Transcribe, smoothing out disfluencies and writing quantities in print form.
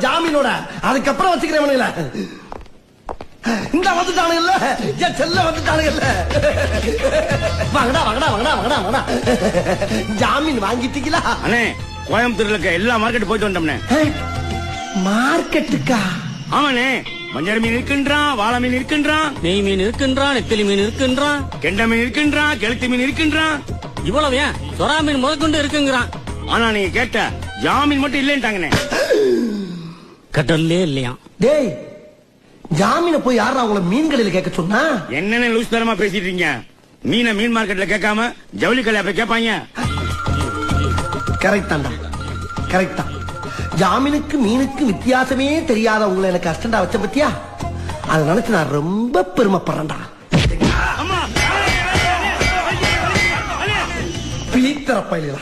ஜாமீனோட அதுக்கப்புறம் வச்சுக்கிறேன். இந்த வந்துட்டானுங்கல்ல என் செல்ல வந்துட்டானுங்கல்ல. வாங்கடா வாங்கடா வாங்கடா வாங்கடா வாங்கடா. ஜாமீன் வாங்கிட்டீங்களா? அண்ணே கோயம்புத்தூர்ல இருக்க எல்லா மார்க்கெட் போயிட்டு வந்தோம்னே. மார்க்கெட்டுக்கா? ஆமாண்ணே. மஞ்சள் மீன் இருக்கின்றான், வாழை மீன் இருக்கின்றான், நெய் மீன் இருக்கின்றான், நெத்திலி மீன் இருக்கின்றான், கெண்டை மீன் இருக்கின்றான், கெளுத்தி மீன் இருக்கின்றான். இவ்வளவு ஏன் சொரா மீன் முதற்கொண்டு இருக்குங்கிறான். ஆனா நீங்க கேட்ட ஜாமீன் மட்டும் இல்லைன்ட்டாங்கண்ணே. கடல்லே இல்லையா? டேய் ஜாமீன போய் யாரா அவங்கள மீன் கடையில கேட்க சொன்னா? என்னன்னு லூஸ் தரமா பேசிட்டு இருக்கீங்க? மீனை மீன் மார்க்கெட்ல கேட்காம ஜவுளி கடையில போய் கேட்பாங்க. கரெக்ட் தான்டா, கரெக்ட் தான். ஜாமீனுக்கு மீனுக்கு வித்தியாசமே தெரியாத உங்களை எனக்கு அஸ்டண்டா வச்ச பத்தியா? அதை நினைச்சு நான் ரொம்ப பெருமைப்படுறேன்டா. பிலித்தர பயில